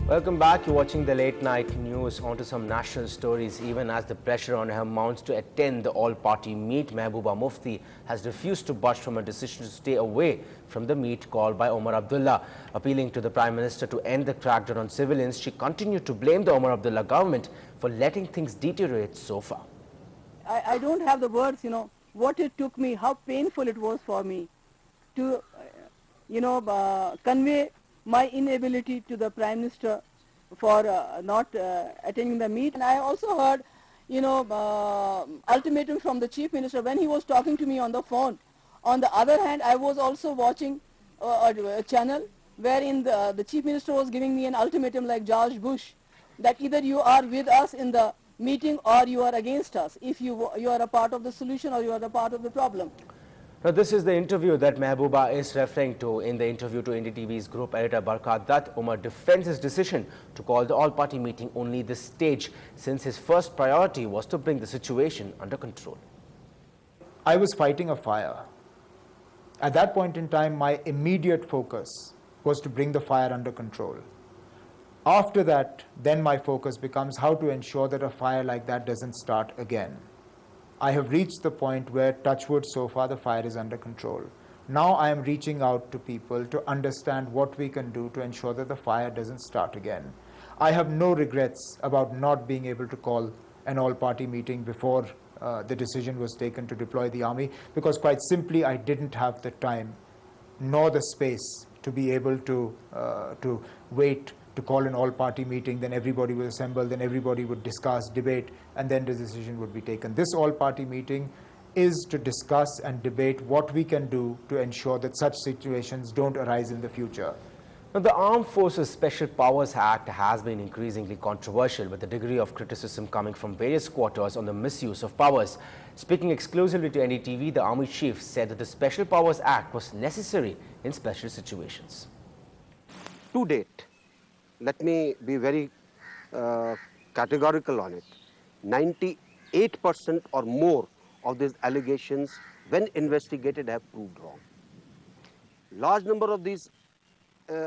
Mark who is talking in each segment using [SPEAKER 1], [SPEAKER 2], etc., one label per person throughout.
[SPEAKER 1] Welcome back. You're watching the Late Night News. On to some national stories. Even as the pressure on her mounts to attend the all-party meet, Mehbooba Mufti has refused to budge from her decision to stay away from the meet called by Omar Abdullah. Appealing to the Prime Minister to end the crackdown on civilians, she continued to blame the Omar Abdullah government for letting things deteriorate so far.
[SPEAKER 2] I don't have the words, what it took me, how painful it was for me to, convey my inability to the Prime Minister for not attending the meet. And I also heard, ultimatum from the Chief Minister when he was talking to me on the phone. On the other hand, I was also watching a channel wherein the Chief Minister was giving me an ultimatum like George Bush, that either you are with us in the meeting or you are against us, if you are a part of the solution or you are a part of the problem.
[SPEAKER 1] Now, this is the interview that Mehbooba is referring to. In the interview to NDTV's group editor Barkat Dutt, Omar defends his decision to call the all-party meeting only this stage, since his first priority was to bring the situation under control.
[SPEAKER 3] I was fighting a fire. At that point in time, my immediate focus was to bring the fire under control. After that, then my focus becomes how to ensure that a fire like that doesn't start again. I have reached the point where, touch wood, so far the fire is under control. Now I am reaching out to people to understand what we can do to ensure that the fire doesn't start again. I have no regrets about not being able to call an all-party meeting before the decision was taken to deploy the army, because quite simply I didn't have the time nor the space to be able to wait to call an all-party meeting, then everybody would assemble, then everybody would discuss, debate, and then the decision would be taken. This all-party meeting is to discuss and debate what we can do to ensure that such situations don't arise in the future.
[SPEAKER 1] Now, the Armed Forces Special Powers Act has been increasingly controversial, with the degree of criticism coming from various quarters on the misuse of powers. Speaking exclusively to NDTV, the Army Chief said that the Special Powers Act was necessary in special situations.
[SPEAKER 4] To date, let me be very categorical on it. 98% or more of these allegations, when investigated, have proved wrong. Large number of these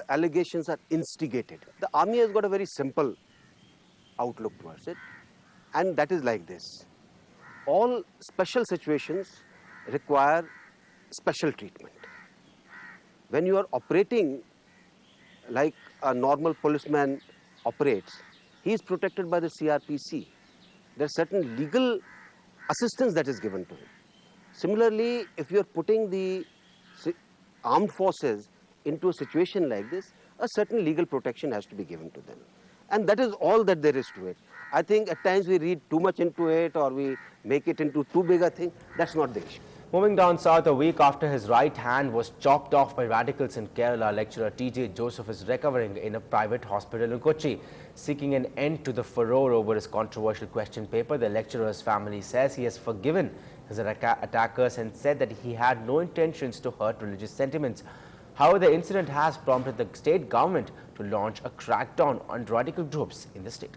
[SPEAKER 4] allegations are instigated. The army has got a very simple outlook towards it, and that is like this. All special situations require special treatment. When you are operating like a normal policeman operates, he is protected by the CRPC. There are certain legal assistance that is given to him. Similarly, if you are putting the armed forces into a situation like this, a certain legal protection has to be given to them. And that is all that there is to it. I think at times we read too much into it, or we make it into too big a thing. That's not the issue.
[SPEAKER 1] Moving down south, a week after his right hand was chopped off by radicals in Kerala, lecturer T.J. Joseph is recovering in a private hospital in Kochi. Seeking an end to the furore over his controversial question paper, the lecturer's family says he has forgiven his attackers and said that he had no intentions to hurt religious sentiments. However, the incident has prompted the state government to launch a crackdown on radical groups in the state.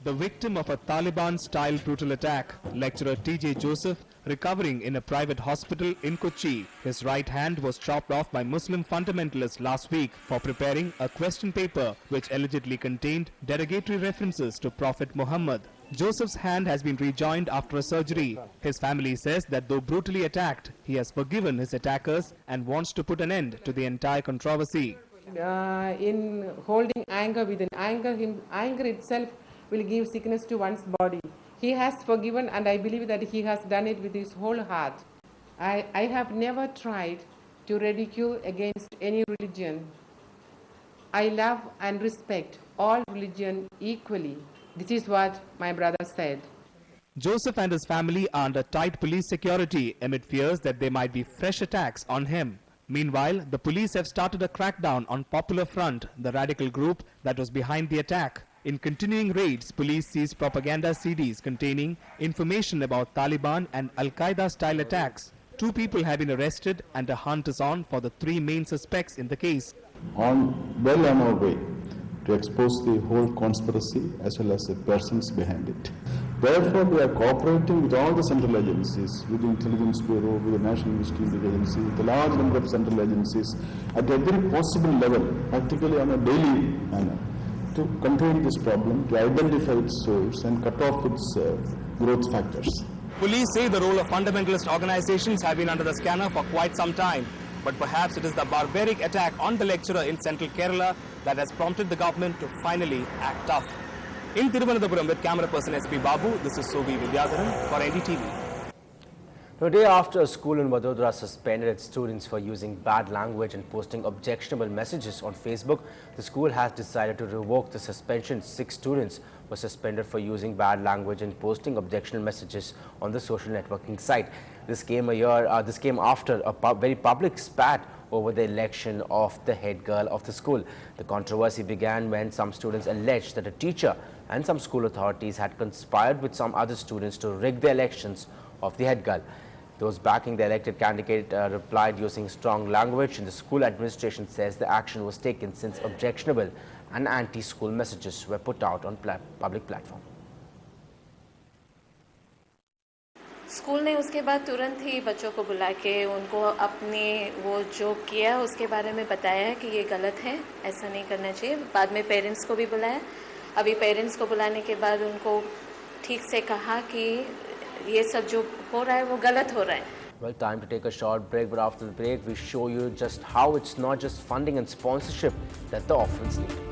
[SPEAKER 5] The victim of a Taliban-style brutal attack, lecturer T.J. Joseph, recovering in a private hospital in Kochi. His right hand was chopped off by Muslim fundamentalists last week for preparing a question paper which allegedly contained derogatory references to Prophet Muhammad. Joseph's hand has been rejoined after a surgery. His family says that though brutally attacked, he has forgiven his attackers and wants to put an end to the entire controversy.
[SPEAKER 6] In holding anger within anger itself will give sickness to one's body. He has forgiven, and I believe that he has done it with his whole heart. I have never tried to ridicule against any religion. I love and respect all religion equally. This is what my brother said.
[SPEAKER 5] Joseph and his family are under tight police security amid fears that there might be fresh attacks on him. Meanwhile, the police have started a crackdown on Popular Front, the radical group that was behind the attack. In continuing raids, police seized propaganda CDs containing information about Taliban and Al-Qaeda-style attacks. 2 people have been arrested and a hunt is on for the 3 main suspects in the case.
[SPEAKER 7] On our way to expose the whole conspiracy as well as the persons behind it. Therefore, we are cooperating with all the central agencies, with the Intelligence Bureau, with the National Investigative Agency, with a large number of central agencies at every possible level, practically on a daily manner, to contain this problem, to identify its source and cut off its growth factors.
[SPEAKER 5] Police say the role of fundamentalist organizations have been under the scanner for quite some time. But perhaps it is the barbaric attack on the lecturer in central Kerala that has prompted the government to finally act tough. In Thiruvananthapuram with camera person SP Babu, this is Sobi Vidyadharan for NDTV.
[SPEAKER 1] A day after a school in Vadodara suspended its students for using bad language and posting objectionable messages on Facebook, the school has decided to revoke the suspension. 6 students were suspended for using bad language and posting objectionable messages on the social networking site. This came after a very public spat over the election of the head girl of the school. The controversy began when some students alleged that a teacher and some school authorities had conspired with some other students to rig the elections of the head girl. Those backing the elected candidate replied using strong language, and the school administration says the action was taken since objectionable and anti-school messages were put out on public platform.
[SPEAKER 8] School ने उसके बाद तुरंत ही बच्चों को बुला के उनको अपने वो जो किया उसके बारे में बताया है कि ये गलत है, ऐसा नहीं करना चाहिए. बाद में पेरेंट्स को भी बुलाया. अभी पेरेंट्स को बुलाने के बाद उनको ठीक से कहा कि ये सब जो हो रहा है वो गलत हो रहा है.
[SPEAKER 1] Well, time to take a short break, but after the break we show you just how it's not just funding and sponsorship that the orphans need.